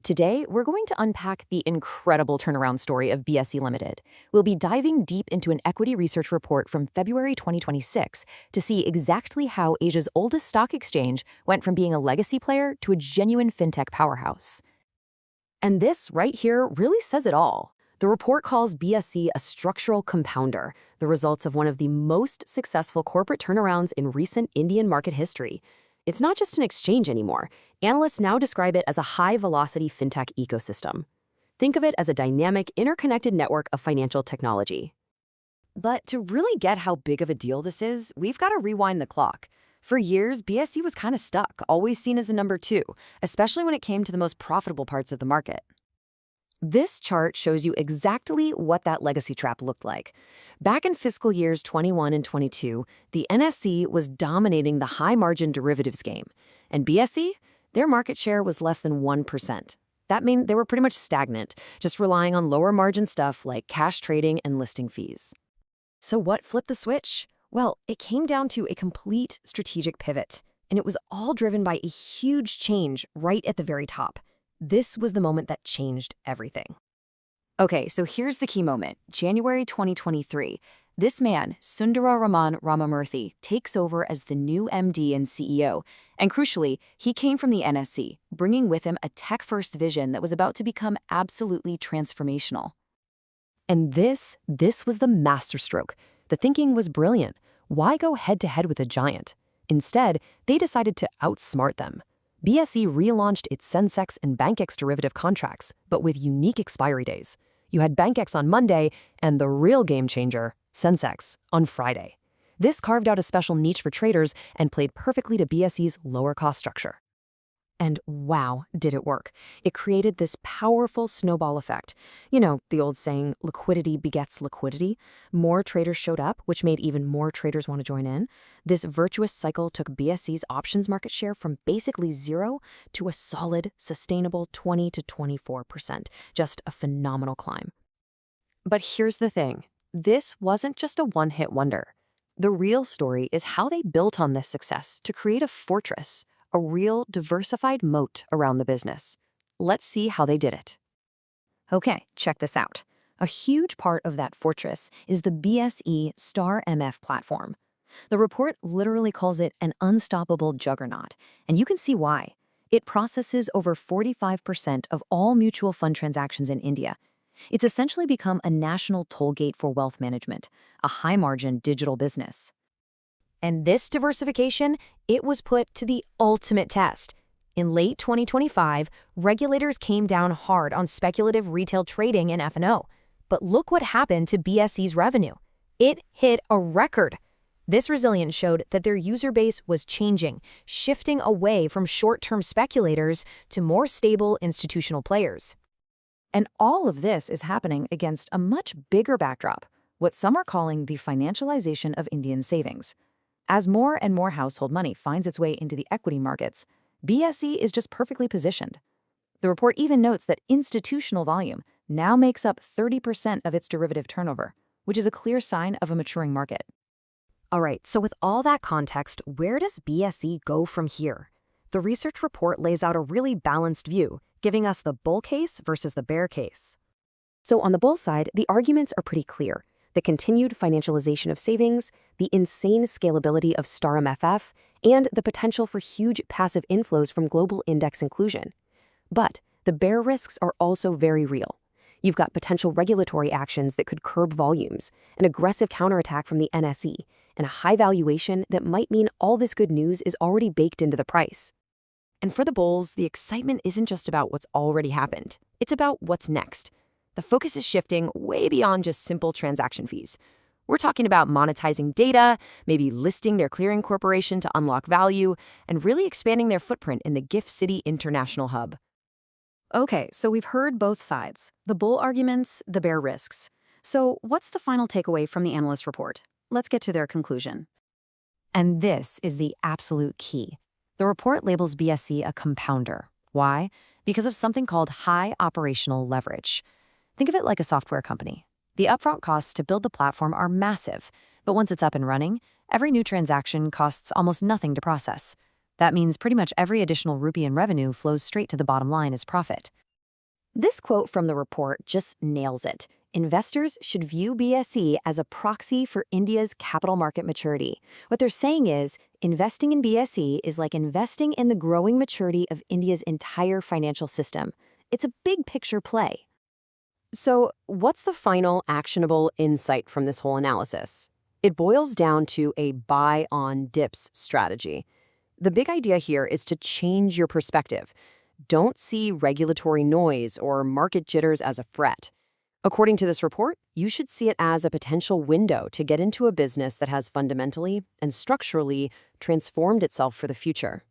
Today, we're going to unpack the incredible turnaround story of BSE Limited. We'll be diving deep into an equity research report from February 2026 to see exactly how Asia's oldest stock exchange went from being a legacy player to a genuine fintech powerhouse. And this right here really says it all. The report calls BSE a structural compounder, the results of one of the most successful corporate turnarounds in recent Indian market history. It's not just an exchange anymore. Analysts now describe it as a high-velocity fintech ecosystem. Think of it as a dynamic, interconnected network of financial technology. But to really get how big of a deal this is, we've got to rewind the clock. For years, BSE was kind of stuck, always seen as the number two, especially when it came to the most profitable parts of the market. This chart shows you exactly what that legacy trap looked like. Back in fiscal years 21 and 22, the NSE was dominating the high-margin derivatives game, and BSE, their market share was less than 1%. That means they were pretty much stagnant, just relying on lower-margin stuff like cash trading and listing fees. So what flipped the switch? Well, it came down to a complete strategic pivot, and it was all driven by a huge change right at the very top. This was the moment that changed everything. Okay, so here's the key moment. January 2023. This man, Sundararaman Ramamurthy, takes over as the new MD and CEO. And crucially, he came from the NSE, bringing with him a tech-first vision that was about to become absolutely transformational. And this was the masterstroke. The thinking was brilliant. Why go head-to-head with a giant? Instead, they decided to outsmart them. BSE relaunched its Sensex and BankX derivative contracts, but with unique expiry days. You had BankX on Monday and the real game changer, Sensex, on Friday. This carved out a special niche for traders and played perfectly to BSE's lower cost structure. And wow, did it work. It created this powerful snowball effect. You know, the old saying, liquidity begets liquidity. More traders showed up, which made even more traders want to join in. This virtuous cycle took BSE's options market share from basically zero to a solid, sustainable 20 to 24%. Just a phenomenal climb. But here's the thing. This wasn't just a one-hit wonder. The real story is how they built on this success to create a fortress, a real diversified moat around the business. Let's see how they did it. Okay, check this out. A huge part of that fortress is the BSE Star MF platform. The report literally calls it an unstoppable juggernaut, and you can see why. It processes over 45% of all mutual fund transactions in India. It's essentially become a national toll gate for wealth management, a high-margin digital business. And this diversification, it was put to the ultimate test. In late 2025, regulators came down hard on speculative retail trading in F&O. But look what happened to BSE's revenue. It hit a record. This resilience showed that their user base was changing, shifting away from short-term speculators to more stable institutional players. And all of this is happening against a much bigger backdrop, what some are calling the financialization of Indian savings. As more and more household money finds its way into the equity markets, BSE is just perfectly positioned. The report even notes that institutional volume now makes up 30% of its derivative turnover, which is a clear sign of a maturing market. All right, so with all that context, where does BSE go from here? The research report lays out a really balanced view, giving us the bull case versus the bear case. So on the bull side, the arguments are pretty clear. The continued financialization of savings, the insane scalability of Star MFF, and the potential for huge passive inflows from global index inclusion. But the bear risks are also very real. You've got potential regulatory actions that could curb volumes, an aggressive counterattack from the NSE, and a high valuation that might mean all this good news is already baked into the price. And for the bulls, the excitement isn't just about what's already happened. It's about what's next. The focus is shifting way beyond just simple transaction fees. We're talking about monetizing data, maybe listing their clearing corporation to unlock value, and really expanding their footprint in the Gift City International Hub. Okay, so we've heard both sides, the bull arguments, the bear risks. So what's the final takeaway from the analyst report? Let's get to their conclusion. And this is the absolute key. The report labels BSE a compounder. Why? Because of something called high operational leverage. Think of it like a software company. The upfront costs to build the platform are massive, but once it's up and running, every new transaction costs almost nothing to process. That means pretty much every additional rupee in revenue flows straight to the bottom line as profit. This quote from the report just nails it. Investors should view BSE as a proxy for India's capital market maturity. What they're saying is, investing in BSE is like investing in the growing maturity of India's entire financial system. It's a big picture play. So, what's the final actionable insight from this whole analysis? It boils down to a buy on dips strategy. The big idea here is to change your perspective. Don't see regulatory noise or market jitters as a threat. According to this report, you should see it as a potential window to get into a business that has fundamentally and structurally transformed itself for the future.